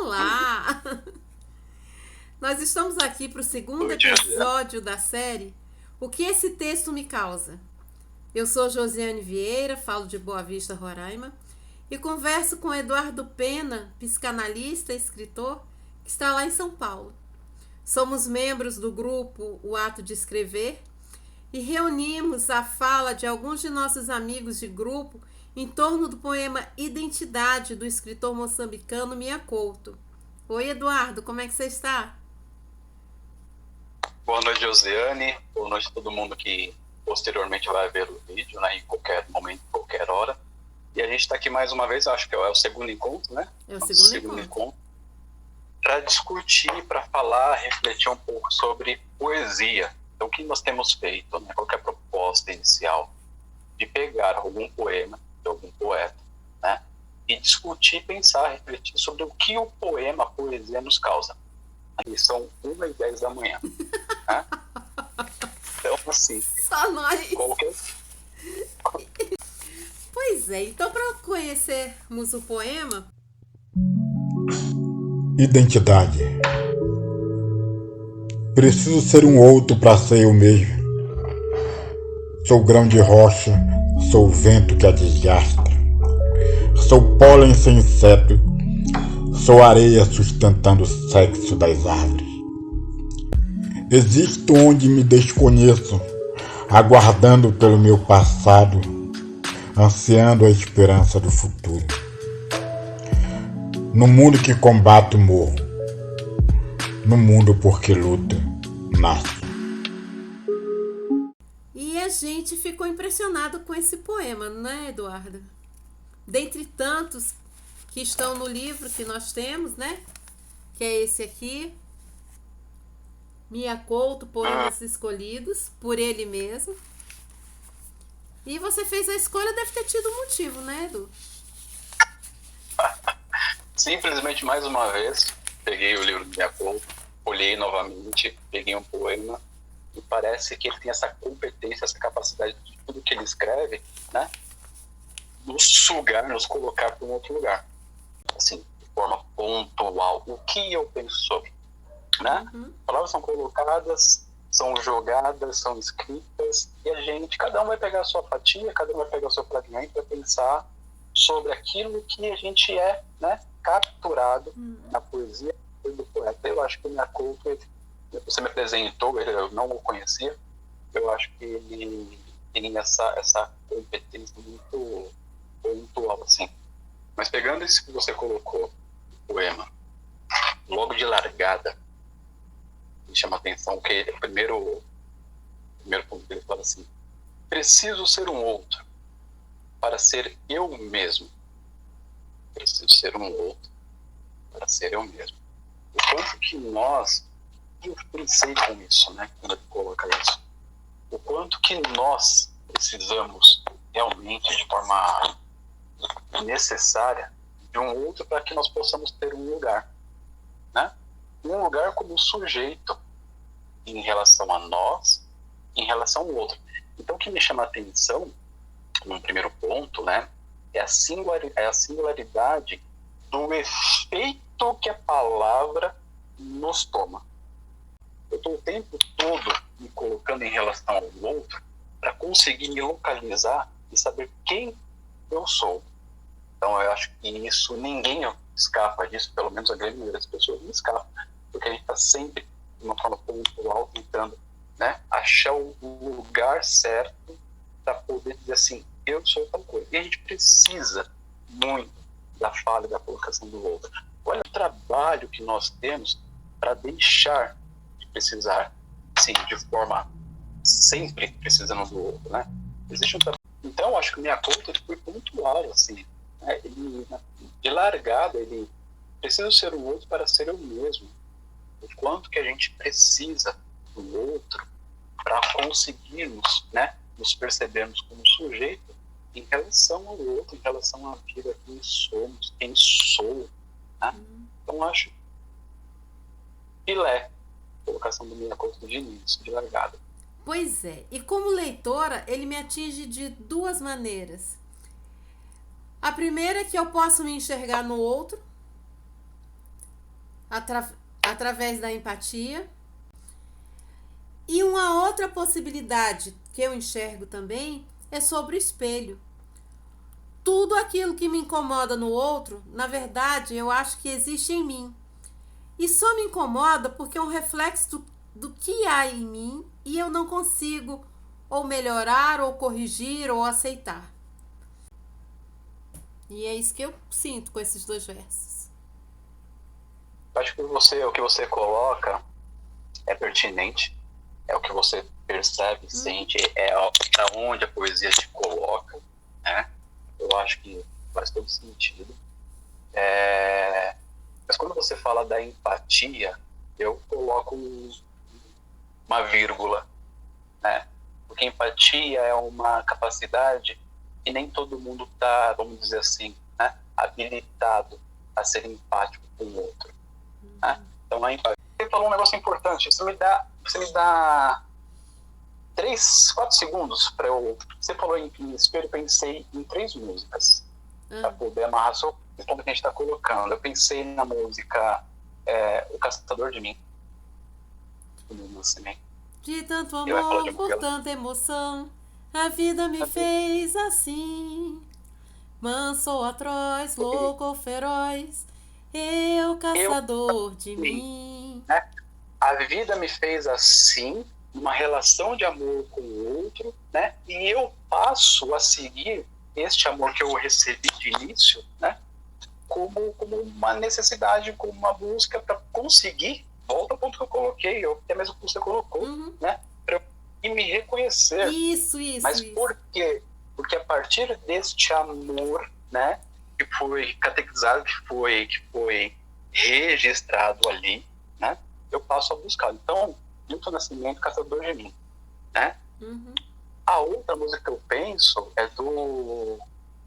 Olá! Nós estamos aqui para o segundo Oi, episódio da série O que esse texto me causa? Eu sou Josiane Vieira, falo de Boa Vista, Roraima, e converso com Eduardo Pena, psicanalista e escritor, que está lá em São Paulo. Somos membros do grupo O Ato de Escrever e reunimos a fala de alguns de nossos amigos de grupo em torno do poema Identidade, do escritor moçambicano Mia Couto. Oi, Eduardo, como é que você está? Boa noite, Josiane. Boa noite a todo mundo que posteriormente vai ver o vídeo, né, em qualquer momento, qualquer hora. E a gente está aqui mais uma vez, acho que é o segundo encontro, né? É o segundo encontro. Para discutir, para falar, refletir um pouco sobre poesia. Então, o que nós temos feito, né? Qual que é a proposta inicial? De pegar algum poema de algum poeta, né? E discutir, pensar, refletir sobre o que o poema, a poesia nos causa. Aí são 1h10 da manhã. Né? Então, assim, Só nós. qualquer... Pois é, então para conhecermos o poema... Identidade. Preciso ser um outro para ser eu mesmo. Sou grão de rocha, sou vento que a desgasta. Sou pólen sem inseto, sou areia sustentando o sexo das árvores. Existo onde me desconheço, aguardando pelo meu passado, ansiando a esperança do futuro. No mundo que combate morro, no mundo porque luta, nasce. E a gente ficou impressionado com esse poema, não é, Eduardo? Dentre tantos que estão no livro que nós temos, né? Que é esse aqui, Mia Couto, Poemas Escolhidos, por ele mesmo. E você fez a escolha, deve ter tido um motivo, né, Edu? Simplesmente, mais uma vez, peguei o livro do Mia Couto, olhei novamente, peguei um poema e parece que ele tem essa competência, essa capacidade de tudo que ele escreve, né? Nos sugar, nos colocar para um outro lugar. Assim, de forma pontual. O que eu penso sobre, né? Palavras são colocadas, são jogadas, são escritas, e a gente, cada um vai pegar a sua fatia, cada um vai pegar o seu fragmento para pensar sobre aquilo que a gente é, né, capturado na poesia do poeta. Eu acho que o Mia Couto, você me apresentou, eu não o conhecia, eu acho que ele tem essa competência muito pontual, assim. Mas pegando isso que você colocou no poema, logo de largada, me chama a atenção que o primeiro ponto dele fala assim: preciso ser um outro para ser eu mesmo. Preciso ser um outro para ser eu mesmo. O quanto que nós, eu pensei com isso, né, quando ele coloca isso, o quanto que nós precisamos realmente, de forma necessária, de um outro para que nós possamos ter um lugar, né? Um lugar como sujeito em relação a nós, em relação ao outro. Então, o que me chama a atenção, no primeiro ponto, né, é a singularidade do efeito que a palavra nos toma. Eu estou o tempo todo me colocando em relação ao outro para conseguir me localizar e saber quem eu sou. Então, eu acho que isso, ninguém escapa disso, pelo menos a grande maioria das pessoas não escapa, porque a gente está sempre, de uma forma pontual, tentando, né, achar o lugar certo para poder dizer assim: eu sou tal coisa. E a gente precisa muito da fala e da colocação do outro. Olha o trabalho que nós temos para deixar de precisar, assim, de forma sempre precisando do outro, né? Existe um trabalho. Então, acho que o Mia Couto, ele foi pontual, assim, né? Ele, de largada, ele precisa ser o outro para ser eu mesmo. O quanto que a gente precisa do outro para conseguirmos, né, nos percebermos como sujeito em relação ao outro, em relação à vida, quem somos, quem sou, né? Então, acho filé, colocação do Mia Couto de início, de largada. Pois é, e como leitora, ele me atinge de duas maneiras. A primeira é que eu posso me enxergar no outro, através da empatia. E uma outra possibilidade que eu enxergo também é sobre o espelho. Tudo aquilo que me incomoda no outro, na verdade, eu acho que existe em mim. E só me incomoda porque é um reflexo do que há em mim e eu não consigo ou melhorar, ou corrigir, ou aceitar. E é isso que eu sinto com esses 2 versos. Acho que o que você coloca é pertinente, é o que você percebe, sente, é para onde a poesia te coloca, né? Eu acho que faz todo sentido. Mas quando você fala da empatia, eu coloco uma vírgula, né? Porque empatia é uma capacidade que nem todo mundo está, vamos dizer assim, né, habilitado a ser empático com o outro. Né? Então, a empatia. Você falou um negócio importante. Você me dá 3, 4 segundos para eu. Você falou em espelho, eu pensei em 3 músicas para poder amarrar só o ponto que a gente está colocando. Eu pensei na música O Caçador de Mim, do Nascimento. De tanto amor, por tanta emoção, a vida me fez assim. Manso ou atroz, louco ou feroz, eu caçador de mim. A vida me fez assim, uma relação de amor com o outro, né? E eu passo a seguir este amor que eu recebi de início, né? Como uma necessidade, como uma busca para conseguir, volta ao ponto que eu coloquei, ou até mesmo que você colocou, né? Para eu me reconhecer. Isso. Mas por quê? Porque a partir deste amor, né? Que foi catequizado, que foi registrado ali, né? Eu passo a buscar. Então, Milton Nascimento, Caçador de Mim, né? A outra música que eu penso é do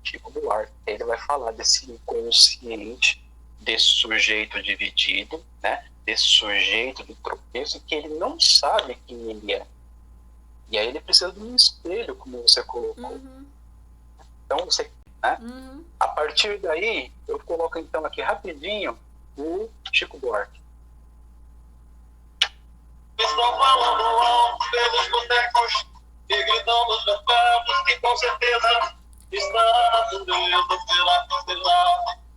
Chico Buarque. Ele vai falar desse inconsciente, desse sujeito dividido, né? Desse sujeito do tropeço, que ele não sabe quem ele é. E aí ele precisa de um espelho, como você colocou. Então, você, né? A partir daí, eu coloco então aqui rapidinho o Chico Buarque. Estão falando alto pelos botecos e gritando nos mercados que com certeza está tudo pela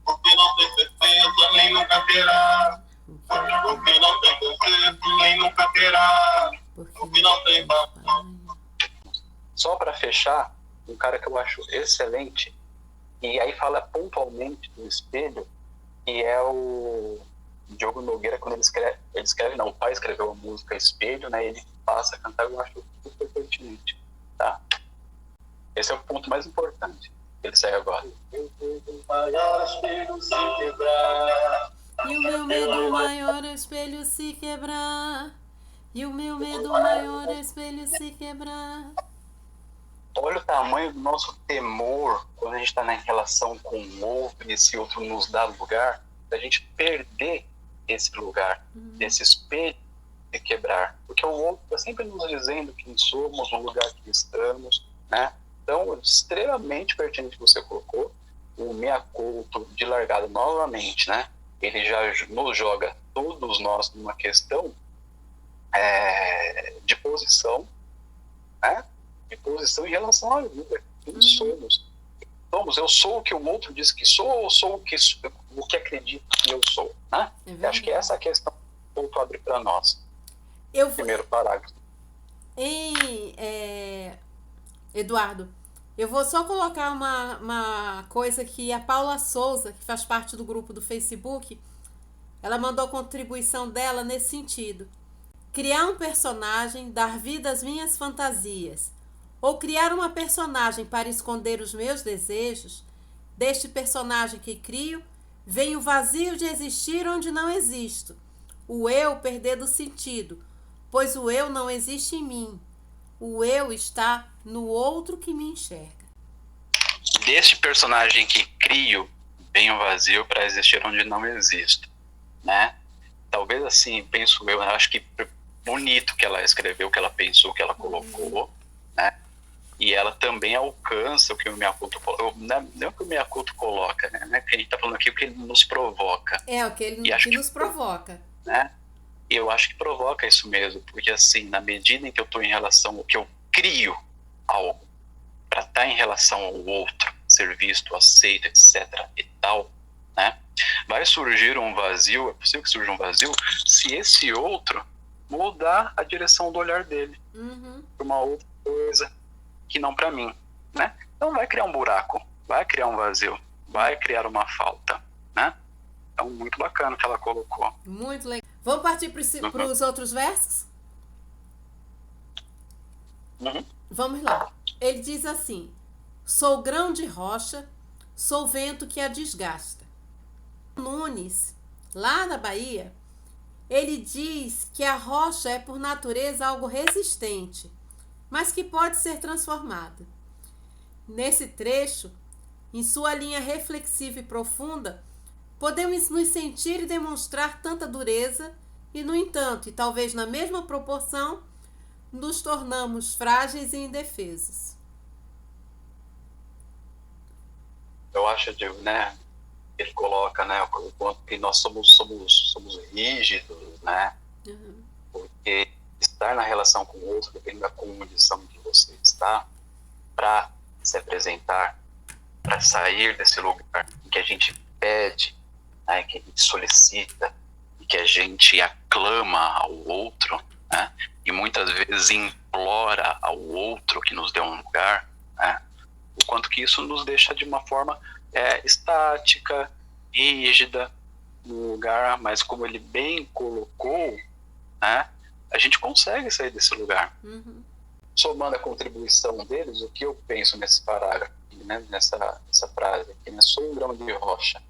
porque não tem certeza nem nunca terá, porque não tem conserto nem nunca terá, porque não tem papai. Só para fechar, um cara que eu acho excelente, e aí fala pontualmente do espelho, que é o Diogo Nogueira. Quando o pai escreveu a música Espelho, né, ele passa a cantar, eu acho super pertinente, tá? Esse é o ponto mais importante. Ele sai agora. Maior espelho se quebrar, e o meu medo maior é o espelho se quebrar, e o meu medo maior é o espelho se quebrar. Olha o tamanho do nosso temor quando a gente está na relação com o outro e esse outro nos dá lugar, da gente perder esse lugar, desse espelho de quebrar. Porque o outro está sempre nos dizendo quem somos, o lugar que estamos, né? Então, extremamente pertinente que você colocou, o Mea Culpa de largada novamente, né? Ele já nos joga todos nós numa questão de posição, né? De posição em relação à vida. Quem somos? Eu sou o que o outro diz que sou, ou sou o que acredito que eu sou, né? Eu acho que essa é a questão que o outro abre para nós. Primeiro parágrafo. Eduardo, eu vou só colocar uma coisa que a Paula Souza, que faz parte do grupo do Facebook, ela mandou a contribuição dela nesse sentido. Criar um personagem, dar vida às minhas fantasias, ou criar uma personagem para esconder os meus desejos, deste personagem que crio, vem o vazio de existir onde não existo, o eu perder do sentido, pois o eu não existe em mim, o eu está no outro que me enxerga. Deste personagem que crio, vem o vazio para existir onde não existo, né? Talvez assim, penso eu acho que bonito que ela escreveu, que ela pensou, que ela colocou, né? E ela também alcança o que o Miyakoto coloca, não o que o Miyakoto coloca, né? Que a gente está falando aqui, o que ele nos provoca. É, o que ele nos provoca. Né? E eu acho que provoca isso mesmo, porque assim, na medida em que eu estou em relação, que eu crio algo para estar em relação ao outro, ser visto, aceito, etc. e tal, né? Vai surgir um vazio, é possível que surja um vazio, se esse outro mudar a direção do olhar dele para uma outra coisa que não para mim, né? Então vai criar um buraco, vai criar um vazio, vai criar uma falta, né? Então, muito bacana o que ela colocou. Muito legal. Vamos partir para os outros versos? Vamos lá. Ele diz assim: sou grão de rocha, sou vento que a desgasta. Nunes, lá na Bahia, ele diz que a rocha é por natureza algo resistente, mas que pode ser transformada. Nesse trecho, em sua linha reflexiva e profunda, podemos nos sentir e demonstrar tanta dureza e, no entanto, e talvez na mesma proporção, nos tornamos frágeis e indefesos. Eu acho, né, ele coloca, né, o quanto que nós somos rígidos, né, porque estar na relação com o outro depende da condição que você está para se apresentar, para sair desse lugar em que a gente pede, né, que a gente solicita, e que a gente aclama ao outro, né, e muitas vezes implora ao outro que nos dê um lugar, né, o quanto que isso nos deixa de uma forma estática, rígida, no lugar, mas como ele bem colocou, né, a gente consegue sair desse lugar. Somando a contribuição deles, o que eu penso nesse parágrafo, né, nessa frase aqui, né, sou um grão de rocha,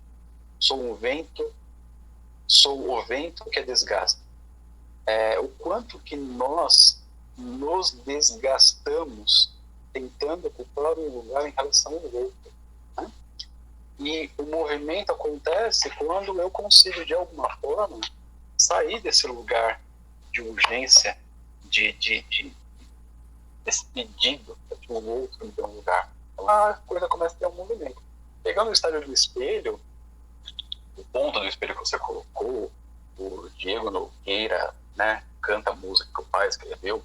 sou o vento que desgasta. O quanto que nós nos desgastamos tentando ocupar um lugar em relação ao outro, né? E o movimento acontece quando eu consigo, de alguma forma, sair desse lugar de urgência, desse pedido que o outro me dê um lugar. Então a coisa começa a ter um movimento. Pegando o estágio do espelho, o ponto do espelho que você colocou, o Diego Nogueira, né, canta a música que o pai escreveu,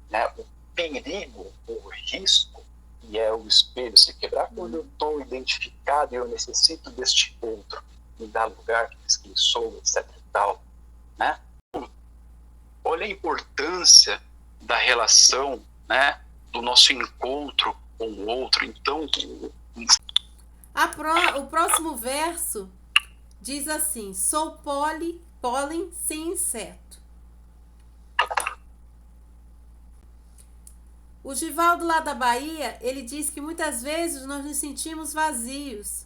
né, o perigo, o risco, que é o espelho se quebrar quando eu estou identificado e eu necessito deste outro, me dar lugar, que diz quem sou, etc e tal, né? Olha a importância da relação, né, do nosso encontro com o outro. Então, o próximo verso diz assim: sou pólen sem inseto. O Givaldo lá da Bahia, ele diz que muitas vezes nós nos sentimos vazios.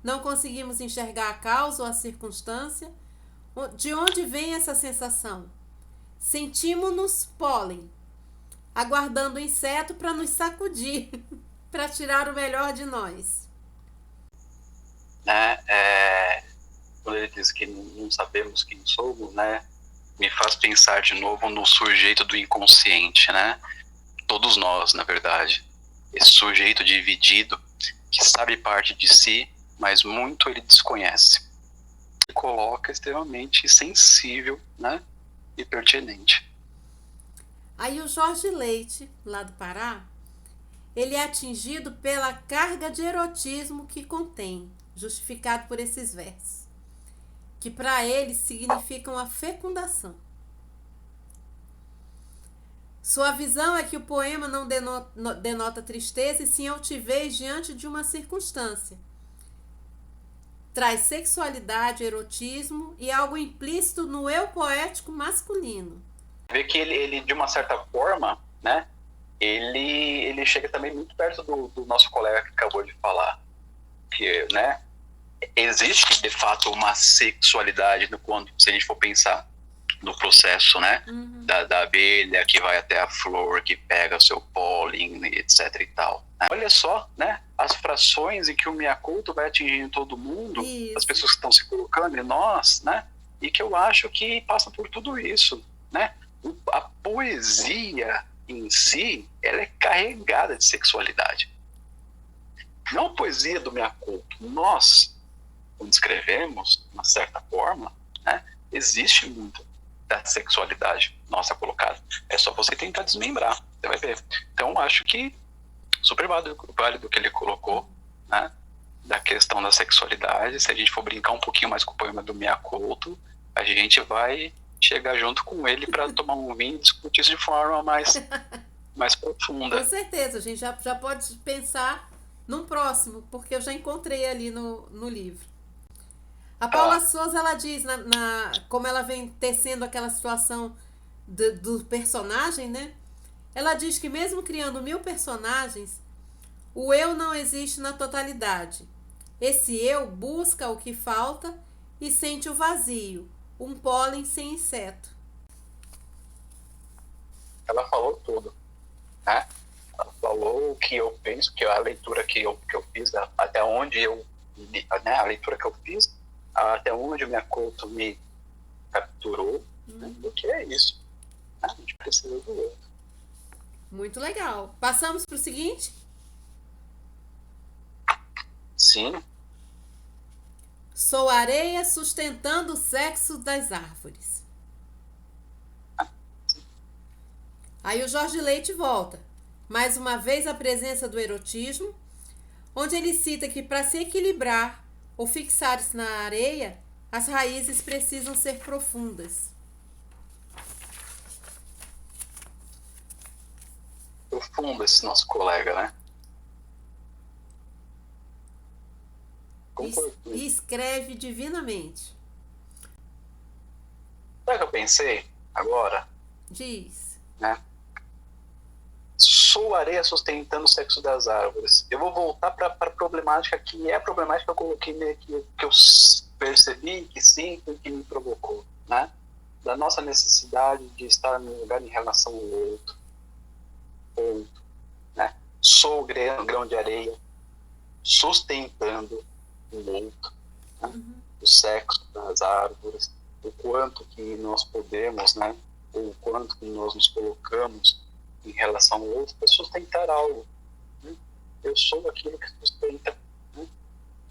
Não conseguimos enxergar a causa ou a circunstância. De onde vem essa sensação? Sentimos-nos pólen, aguardando o inseto para nos sacudir, para tirar o melhor de nós. Quando ele diz que não sabemos quem somos, né, me faz pensar de novo no sujeito do inconsciente, né? Todos nós, na verdade. Esse sujeito dividido, que sabe parte de si, mas muito ele desconhece. Ele coloca extremamente sensível, né, e pertinente. Aí o Jorge Leite, lá do Pará, ele é atingido pela carga de erotismo que contém, justificado por esses versos, que para ele significam a fecundação. Sua visão é que o poema não denota tristeza e sim altivez diante de uma circunstância. Traz sexualidade, erotismo e algo implícito no eu poético masculino. Vê que ele de uma certa forma, né, ele chega também muito perto do nosso colega que acabou de falar. Que, né, existe de fato uma sexualidade se a gente for pensar no processo, né, da abelha que vai até a flor, que pega o seu pólen, etc e tal. Olha só, né, as frações em que o Miyakoto vai atingindo todo mundo, as pessoas que estão se colocando em nós, né, e que eu acho que passa por tudo isso, né. A poesia em si, ela é carregada de sexualidade. Não a poesia do Mea Culpa. Nós, quando escrevemos, de uma certa forma, né, existe muito da sexualidade nossa colocada. É só você tentar desmembrar, você vai ver. Então, acho que super válido o que ele colocou, né, da questão da sexualidade. Se a gente for brincar um pouquinho mais com o poema do Mea Culpa, a gente vai chegar junto com ele para tomar um vinho e discutir isso de forma mais profunda. Com certeza, a gente já pode pensar num próximo, porque eu já encontrei ali no livro. A Paula Souza, ela diz, como ela vem tecendo aquela situação do personagem, né? Ela diz que mesmo criando 1000 personagens, o eu não existe na totalidade. Esse eu busca o que falta e sente o vazio, um pólen sem inseto. Ela falou tudo, né? Ela falou o que eu penso, que é a leitura que eu fiz, até onde eu, né? A leitura que eu fiz, até onde o Mea Culpa me capturou, né? O que é isso? A gente precisa do outro. Muito legal. Passamos para o seguinte? Sim. Sou areia sustentando o sexo das árvores. Aí o Jorge Leite volta. Mais uma vez a presença do erotismo, onde ele cita que para se equilibrar ou fixar-se na areia, as raízes precisam ser profundas. Profundo esse nosso colega, né? E escreve divinamente. Sabe o que eu pensei agora? Diz. Né? Sou areia sustentando o sexo das árvores. Eu vou voltar para a problemática que é a problemática que eu coloquei, que eu percebi, que sinto e que me provocou, né? Da nossa necessidade de estar num lugar em relação ao outro, né? Sou grão de areia sustentando o outro, né? O sexo das árvores, o quanto que nós podemos, né? O quanto que nós nos colocamos em relação ao outro para sustentar algo, né? Eu sou aquilo que sustenta, né,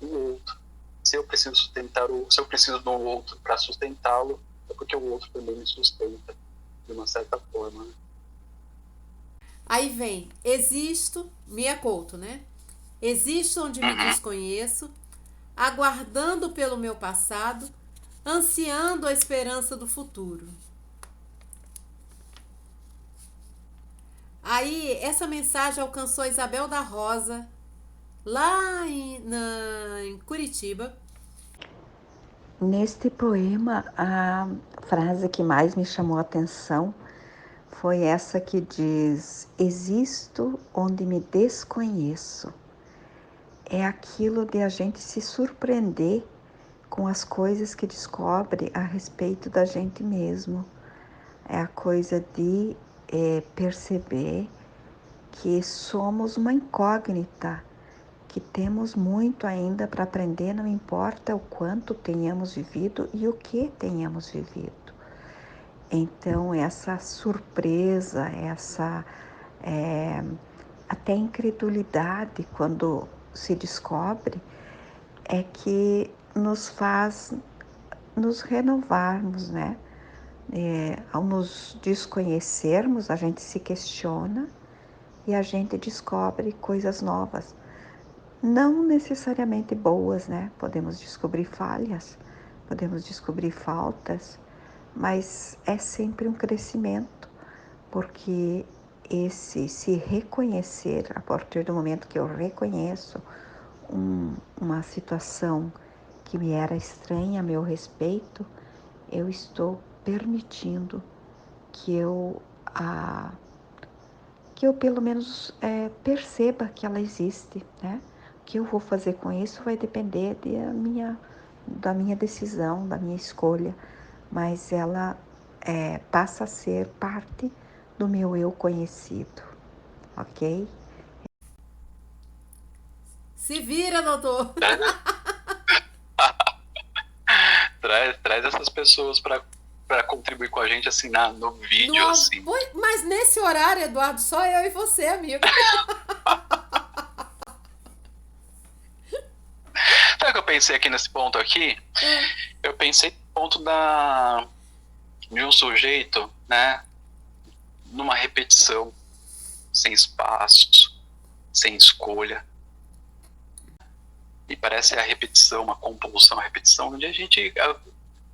o outro. Se eu preciso sustentar se eu preciso do outro para sustentá-lo, é porque o outro também me sustenta de uma certa forma, né? Aí vem, existo, Mea Culpa, né? Existo onde me desconheço, aguardando pelo meu passado, ansiando a esperança do futuro. Aí, essa mensagem alcançou a Isabel da Rosa, lá em Curitiba. Neste poema, a frase que mais me chamou a atenção foi essa que diz: existo onde me desconheço. É aquilo de a gente se surpreender com as coisas que descobre a respeito da gente mesmo. É a coisa de perceber que somos uma incógnita, que temos muito ainda para aprender, não importa o quanto tenhamos vivido e o que tenhamos vivido. Então, essa surpresa, essa até incredulidade quando se descobre, é que nos faz nos renovarmos, né? Ao nos desconhecermos, a gente se questiona e a gente descobre coisas novas. Não necessariamente boas, né? Podemos descobrir falhas, podemos descobrir faltas, mas é sempre um crescimento, porque esse se reconhecer, a partir do momento que eu reconheço uma situação que me era estranha a meu respeito, eu estou permitindo que eu pelo menos perceba que ela existe, né? O que eu vou fazer com isso vai depender da minha decisão, da minha escolha, mas ela passa a ser parte do meu eu conhecido, ok? Se vira, doutor! Traz essas pessoas para para contribuir com a gente assim no vídeo, assim. Mas nesse horário, Eduardo, só eu e você, amigo. Sabe o que eu pensei aqui nesse ponto aqui? Eu pensei no ponto de um sujeito, né, numa repetição, sem espaços, sem escolha. E parece a repetição, uma compulsão, a repetição, onde a gente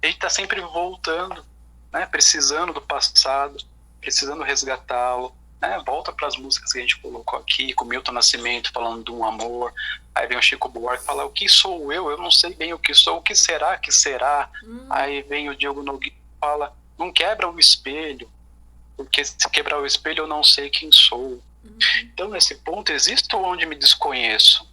está sempre voltando, né, precisando do passado, precisando resgatá-lo, né, volta para as músicas que a gente colocou aqui, com Milton Nascimento falando de um amor, aí vem o Chico Buarque falar, o que sou eu não sei bem o que sou, o que será que será? Aí vem o Diogo Nogueira e fala, não quebra o espelho, porque se quebrar o espelho eu não sei quem sou. Então nesse ponto existe onde me desconheço,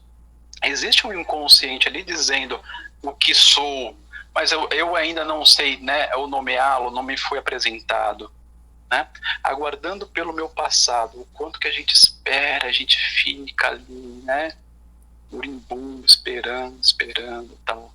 existe um inconsciente ali dizendo o que sou, mas eu ainda não sei, né, eu nomeá-lo, não me foi apresentado, né? Aguardando pelo meu passado, o quanto que a gente espera, a gente fica ali, né, moribundo, esperando, tal,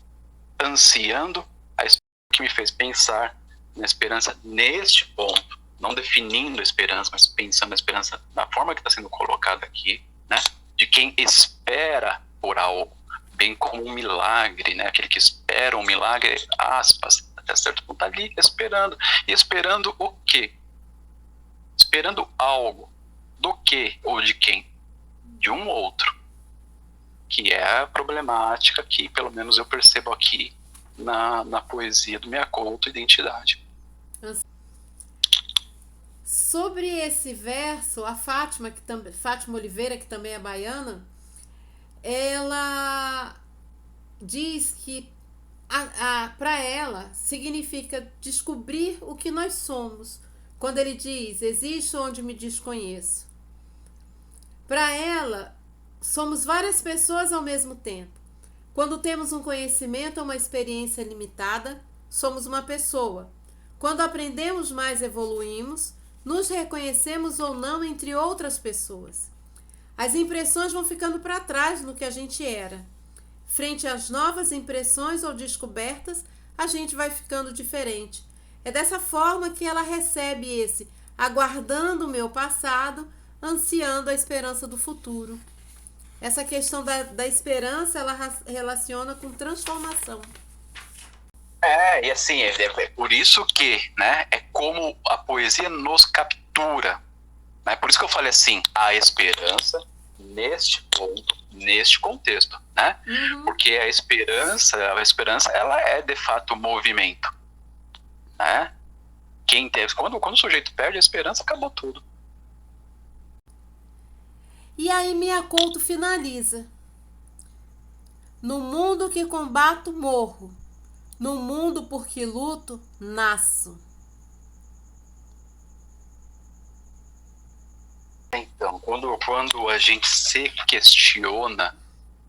ansiando a esperança, que me fez pensar na esperança neste ponto, não definindo a esperança, mas pensando na esperança da forma que está sendo colocada aqui, né, de quem espera por algo, bem como um milagre, né, aquele que espera um milagre, aspas, até certo ponto tá ali esperando, e esperando o quê? Esperando algo, do quê ou de quem? De um outro, que é a problemática que pelo menos eu percebo aqui na poesia do Mea Couto, Identidade. Sobre esse verso, a Fátima Oliveira, que também é baiana, ela diz que para ela significa descobrir o que nós somos. Quando ele diz, existe onde me desconheço. Para ela, somos várias pessoas ao mesmo tempo. Quando temos um conhecimento ou uma experiência limitada, somos uma pessoa. Quando aprendemos mais, evoluímos, nos reconhecemos ou não entre outras pessoas. As impressões vão ficando para trás no que a gente era. Frente às novas impressões ou descobertas, a gente vai ficando diferente. É dessa forma que ela recebe esse, aguardando o meu passado, ansiando a esperança do futuro. Essa questão da esperança, ela relaciona com transformação. E assim, é por isso que, né, é como a poesia nos captura. Né? Por isso que eu falei assim, a esperança neste ponto, neste contexto, né? Porque a esperança, ela é de fato movimento, né? Quando o sujeito perde a esperança, acabou tudo. E aí Mea Couto finaliza. No mundo que combato, morro. No mundo por que luto, nasço. Então, quando a gente se questiona,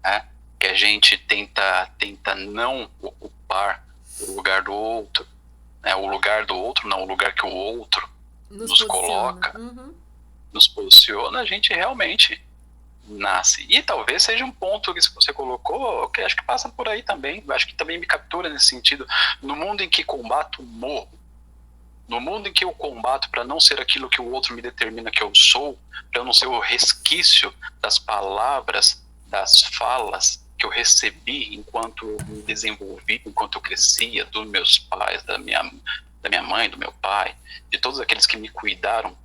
né, que a gente tenta não ocupar o lugar do outro, né, o lugar do outro não, o lugar que o outro nos coloca, nos posiciona, a gente realmente nasce. E talvez seja um ponto que você colocou, que acho que passa por aí também, acho que também me captura nesse sentido. No mundo em que combato, morro. No mundo em que eu combato para não ser aquilo que o outro me determina que eu sou, para eu não ser o resquício das palavras, das falas que eu recebi enquanto eu me desenvolvi, enquanto eu crescia, dos meus pais, da minha mãe, do meu pai, de todos aqueles que me cuidaram,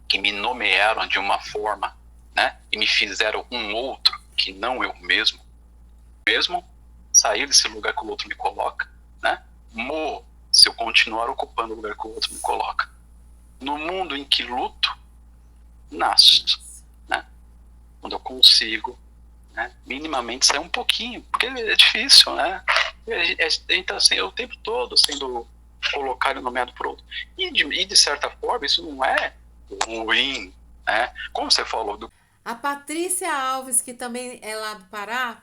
que me nomearam de uma forma, né, e me fizeram um outro que não eu mesmo sair desse lugar que o outro me coloca, né, morro se eu continuar ocupando o lugar que o outro me coloca. No mundo em que luto, nasço, né, quando eu consigo, né, minimamente sair um pouquinho, porque é difícil, né, a gente está assim, o tempo todo sendo colocado e nomeado por outro, e de certa forma isso não é ruim, né, como você falou A Patrícia Alves, que também é lá do Pará,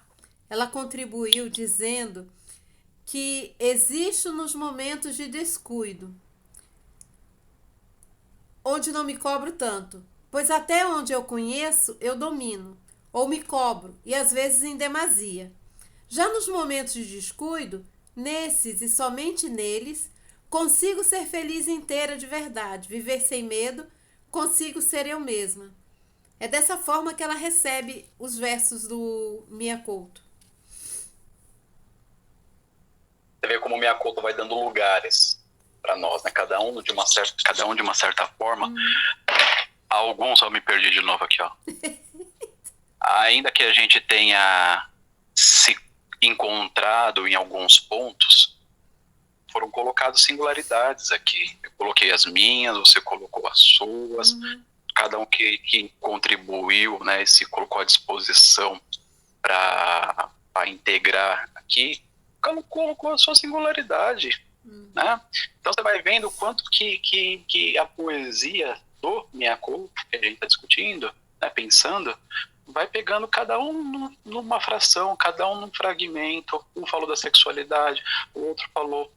ela contribuiu dizendo que existe nos momentos de descuido, onde não me cobro tanto, pois até onde eu conheço, eu domino, ou me cobro, e às vezes em demasia. Já nos momentos de descuido, nesses e somente neles, Consigo ser feliz inteira de verdade, viver sem medo, consigo ser eu mesma. É dessa forma que ela recebe os versos do Mia Couto. Você vê como o Mia Couto vai dando lugares para nós, né? Cada um de uma certa forma. Alguns, eu me perdi de novo aqui, ó. Ainda que a gente tenha se encontrado em alguns pontos, foram colocadas singularidades aqui. Eu coloquei as minhas, você colocou as suas. Cada um que contribuiu, né, e se colocou à disposição para integrar aqui, cada um colocou a sua singularidade. Né? Então você vai vendo o quanto que a poesia do Mia Couto, que a gente está discutindo, né, pensando, vai pegando cada um numa fração, cada um num fragmento. Um falou da sexualidade, o outro falou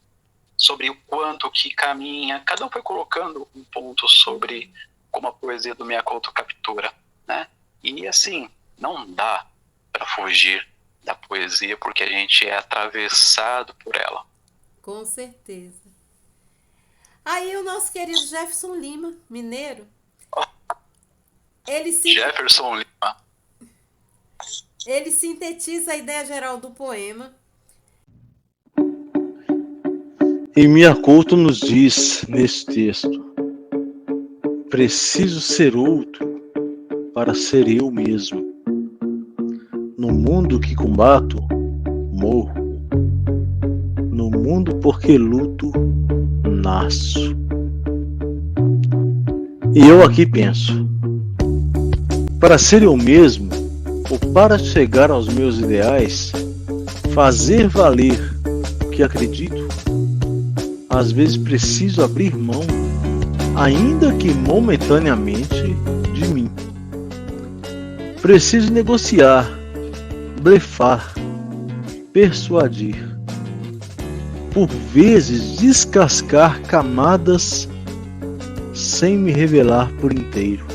sobre o quanto que caminha. Cada um foi colocando um ponto sobre como a poesia do Mia Couto captura, né? E assim, não dá para fugir da poesia porque a gente é atravessado por ela. Com certeza. Aí o nosso querido Jefferson Lima, mineiro, Jefferson Lima. Ele sintetiza a ideia geral do poema. E Mia Couto nos diz nesse texto: preciso ser outro para ser eu mesmo. No mundo que combato, morro. No mundo porque luto, nasço. E eu aqui penso: para ser eu mesmo, ou para chegar aos meus ideais, fazer valer o que acredito, às vezes preciso abrir mão, ainda que momentaneamente, de mim. Preciso negociar, blefar, persuadir. Por vezes descascar camadas sem me revelar por inteiro.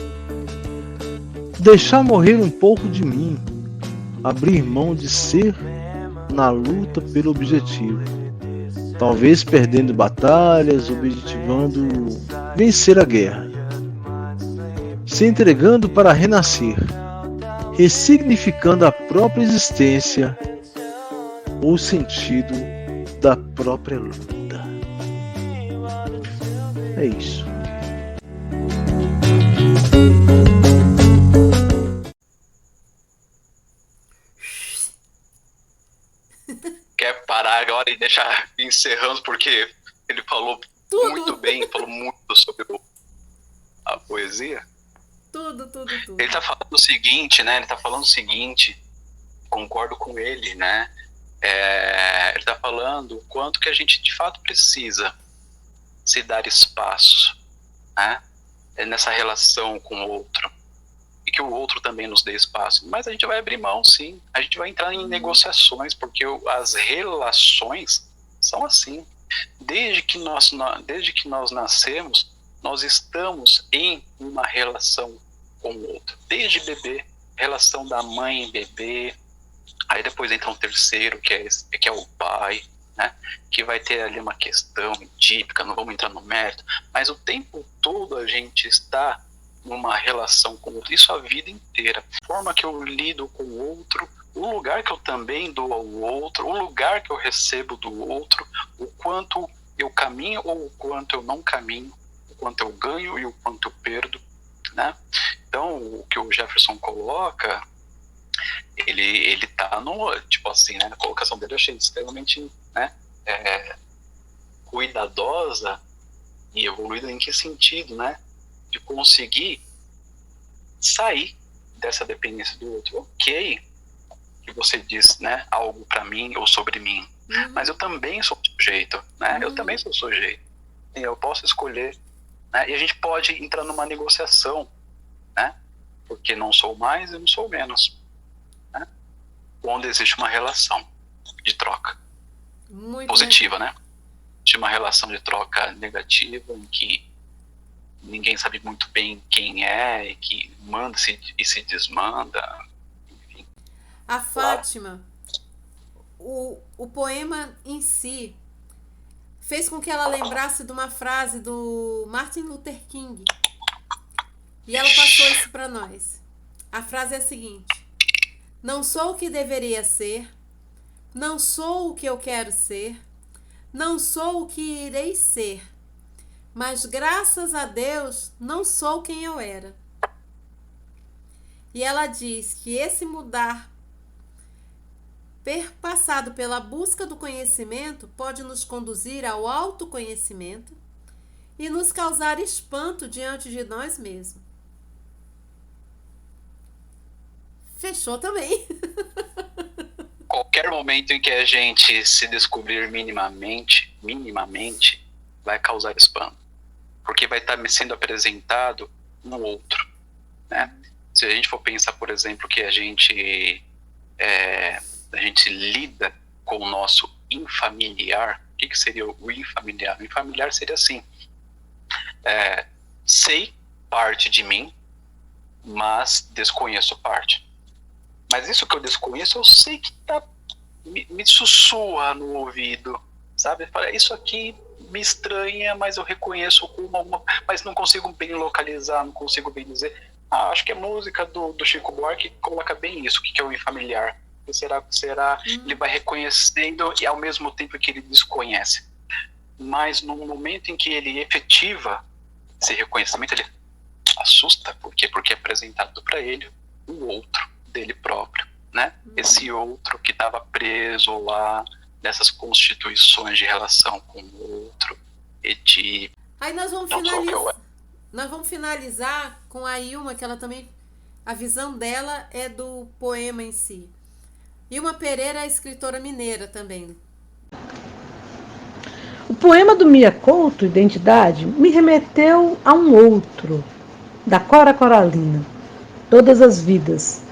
Deixar morrer um pouco de mim, abrir mão de ser na luta pelo objetivo. Talvez perdendo batalhas, objetivando vencer a guerra. Se entregando para renascer, ressignificando a própria existência, o sentido da própria luta. É isso. Quer parar agora e deixar encerrando, porque ele falou muito bem, falou muito sobre a poesia? Tudo. Ele tá falando o seguinte, né? Concordo com ele, né? Ele tá falando o quanto que a gente de fato precisa se dar espaço, né? Nessa relação com o outro. E que o outro também nos dê espaço. Mas a gente vai abrir mão, sim. A gente vai entrar em negociações, porque as relações são assim. Desde que nós nascemos, nós estamos em uma relação com o outro. Desde bebê, relação da mãe e bebê. Aí depois entra um terceiro, que é o pai, né? Que vai ter ali uma questão típica, não vamos entrar no mérito. Mas o tempo todo a gente está numa relação com o outro, isso a vida inteira. A forma que eu lido com o outro, o lugar que eu também dou ao outro, o lugar que eu recebo do outro, o quanto eu caminho ou o quanto eu não caminho, o quanto eu ganho e o quanto eu perdo, né? Então, o que o Jefferson coloca, ele tá no, tipo assim, né, na colocação dele eu achei extremamente, né, cuidadosa e evoluída em que sentido, né? De conseguir sair dessa dependência do outro. Ok, que você diz, né, algo para mim ou sobre mim, mas eu também sou sujeito, né? Eu também sou sujeito. E eu posso escolher, né? E a gente pode entrar numa negociação, né? Porque não sou mais e não sou menos, né? Onde existe uma relação de troca Muito positiva, né? De uma relação de troca negativa em que ninguém sabe muito bem quem é e que manda-se e se desmanda, enfim. A Fátima, o poema em si fez com que ela lembrasse de uma frase do Martin Luther King. E ela passou isso para nós. A frase é a seguinte: não sou o que deveria ser, não sou o que eu quero ser, não sou o que irei ser, mas graças a Deus não sou quem eu era. E ela diz que esse mudar perpassado pela busca do conhecimento pode nos conduzir ao autoconhecimento e nos causar espanto diante de nós mesmos. Fechou também. Qualquer momento em que a gente se descobrir minimamente, vai causar espanto. Porque vai estar sendo apresentado um outro, né? Se a gente for pensar, por exemplo, que a gente lida com o nosso infamiliar, o que seria o infamiliar? O infamiliar seria assim: sei parte de mim, mas desconheço parte. Mas isso que eu desconheço, eu sei que me sussurra no ouvido, sabe? Isso aqui me estranha, mas eu reconheço como mas não consigo bem localizar, não consigo bem dizer. Acho que a música do Chico Buarque coloca bem isso, o que é o infamiliar. Será ele vai reconhecendo e ao mesmo tempo que ele desconhece. Mas no momento em que ele efetiva esse reconhecimento, ele assusta. Por quê? Porque é apresentado para ele o outro dele próprio, né? Esse outro que estava preso lá nessas constituições de relação com o outro. Aí nós vamos finalizar com a Ilma, que ela também, a visão dela é do poema em si. Ilma Pereira é escritora mineira também. O poema do Mia Couto, Identidade, me remeteu a um outro, da Cora Coralina, Todas as Vidas,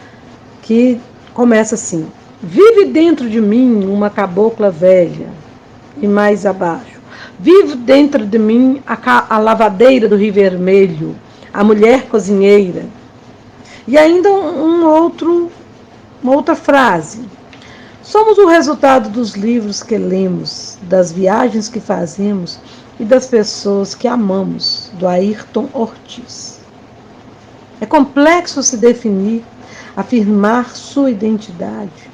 que começa assim: vive dentro de mim uma cabocla velha, e mais abaixo: vive dentro de mim a lavadeira do Rio Vermelho, a mulher cozinheira. E ainda uma outra frase: somos o resultado dos livros que lemos, das viagens que fazemos e das pessoas que amamos, do Ayrton Ortiz. É complexo se definir, afirmar sua identidade,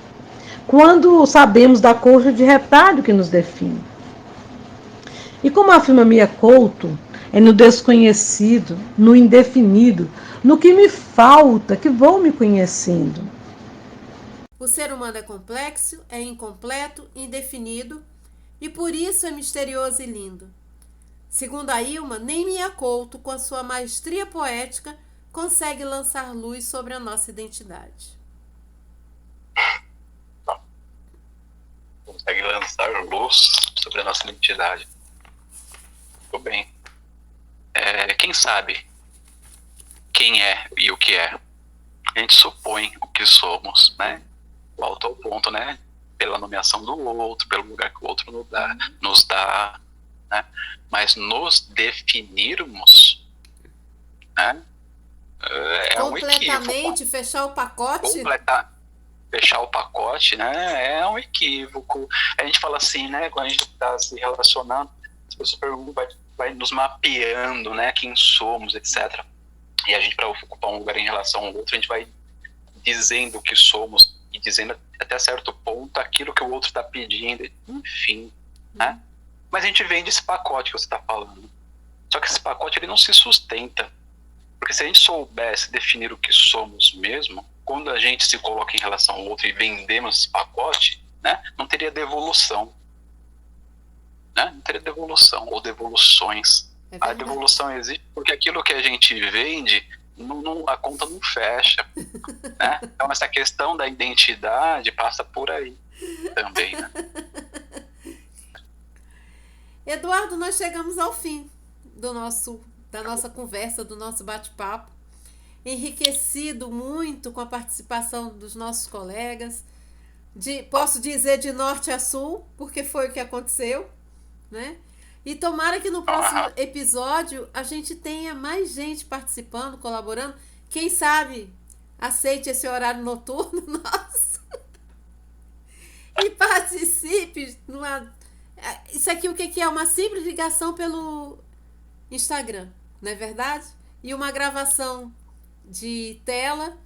quando sabemos da coxa de retalho que nos define. E como afirma Mia Couto, é no desconhecido, no indefinido, no que me falta, que vou me conhecendo. O ser humano é complexo, é incompleto, indefinido e por isso é misterioso e lindo. Segundo a Ilma, nem Mia Couto, com a sua maestria poética, consegue lançar luz sobre a nossa identidade. Consegue lançar luz sobre a nossa identidade. Muito bem. Quem sabe quem é e o que é? A gente supõe o que somos, né? Volta ao ponto, né? Pela nomeação do outro, pelo lugar que o outro nos dá, né? Mas nos definirmos, né? Completamente, fechar o pacote? Fechar o pacote, né? É um equívoco. A gente fala assim, né? Quando a gente está se relacionando, as pessoas perguntam, vai nos mapeando, né? Quem somos, etc. E a gente, para ocupar um lugar em relação ao outro, a gente vai dizendo o que somos e dizendo até certo ponto aquilo que o outro está pedindo, enfim, né? Mas a gente vende esse pacote que você está falando. Só que esse pacote ele não se sustenta. Porque se a gente soubesse definir o que somos mesmo, quando a gente se coloca em relação ao outro e vendemos esse pacote, né, não teria devolução. Né? Não teria devolução ou devoluções. A devolução existe porque aquilo que a gente vende, a conta não fecha. Né? Então essa questão da identidade passa por aí também. Né? Eduardo, nós chegamos ao fim da nossa conversa, do nosso bate-papo, enriquecido muito com a participação dos nossos colegas, posso dizer de norte a sul, porque foi o que aconteceu, né? E tomara que no próximo episódio a gente tenha mais gente participando, colaborando, quem sabe aceite esse horário noturno nosso e participe Isso aqui o que que é? Uma simples ligação pelo Instagram, não é verdade? E uma gravação de tela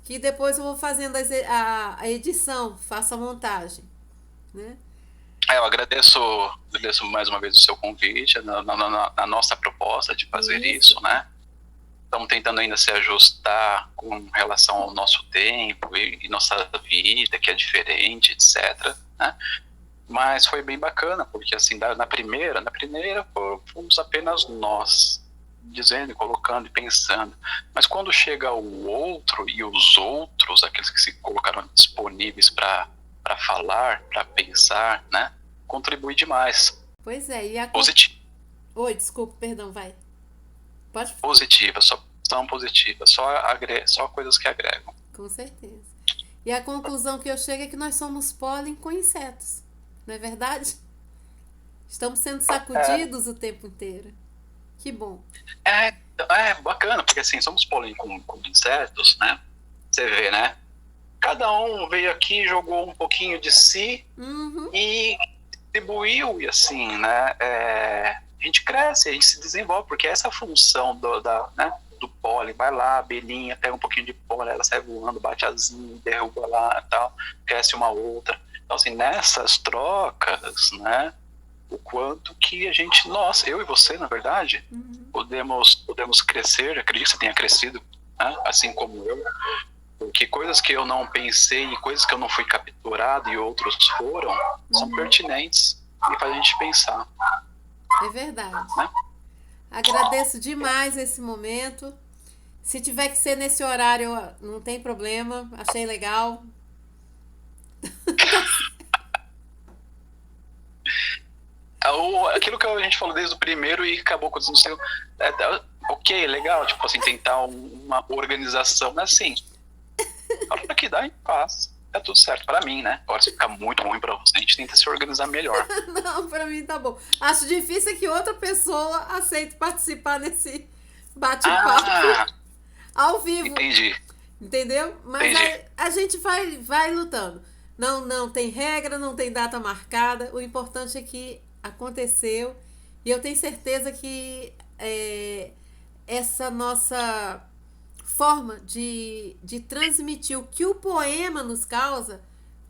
que depois eu vou fazendo a edição, faço a montagem, né? Eu agradeço mais uma vez o seu convite, na nossa proposta de fazer isso, né? Estamos tentando ainda se ajustar com relação ao nosso tempo e nossa vida, que é diferente, etc., né? Mas foi bem bacana, porque assim, na primeira fomos apenas nós, dizendo, colocando e pensando. Mas quando chega o outro e os outros, aqueles que se colocaram disponíveis para falar, para pensar, né? Contribui demais. Pois é, e a Positivo. Oi, desculpa, perdão, vai. Pode falar. Positiva, são positivas, só coisas que agregam. Com certeza. E a conclusão que eu chego é que nós somos pólen com insetos, não é verdade? Estamos sendo sacudidos o tempo inteiro. Que bom. É bacana, porque assim, somos pólen com insetos, né? Você vê, né? Cada um veio aqui, jogou um pouquinho de si e distribuiu, e assim, né? A gente cresce, a gente se desenvolve, porque essa é a função do pólen. Vai lá, a abelhinha, pega um pouquinho de pólen, ela sai voando, bate asinha, derruba lá e tal, cresce uma outra. Então, assim, nessas trocas, né? O quanto que a gente, eu e você, na verdade, podemos crescer, acredito que você tenha crescido, né? Assim como eu, porque coisas que eu não pensei e coisas que eu não fui capturado e outros foram, são pertinentes e fazem a gente pensar. É verdade. Né? Agradeço demais esse momento. Se tiver que ser nesse horário, não tem problema. Achei legal. Aquilo que a gente falou desde o primeiro e acabou acontecendo. Ok, legal, tipo assim, tentar uma organização, mas assim, a hora que dá, a gente faz. É tudo certo pra mim, né? Agora, se ficar muito ruim pra você, a gente tenta se organizar melhor. Não, pra mim tá bom. Acho difícil que outra pessoa aceite participar desse bate-papo ao vivo. Entendi. Entendeu? Mas a gente vai lutando. Não tem regra, não tem data marcada. O importante é que aconteceu. E eu tenho certeza que essa nossa forma de transmitir o que o poema nos causa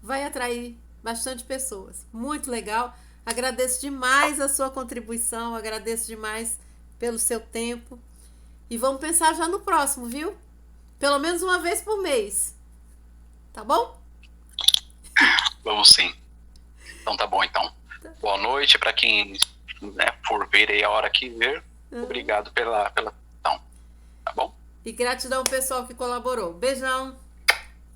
vai atrair bastante pessoas. Muito legal. Agradeço demais a sua contribuição, agradeço demais pelo seu tempo. E vamos pensar já no próximo, viu? Pelo menos uma vez por mês. Tá bom? Vamos sim. Então tá bom, então. Boa noite para quem for ver aí a hora que ver. Obrigado pela atenção. Tá bom? E gratidão ao pessoal que colaborou. Beijão.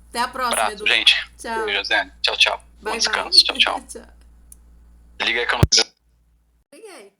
Até a próxima, Abraço, Edu. gente. Tchau. Beijo, Zé. Tchau, tchau. Bom Bye, descanso. bye. Tchau, tchau. Tchau. Liga aí que eu não... Liguei.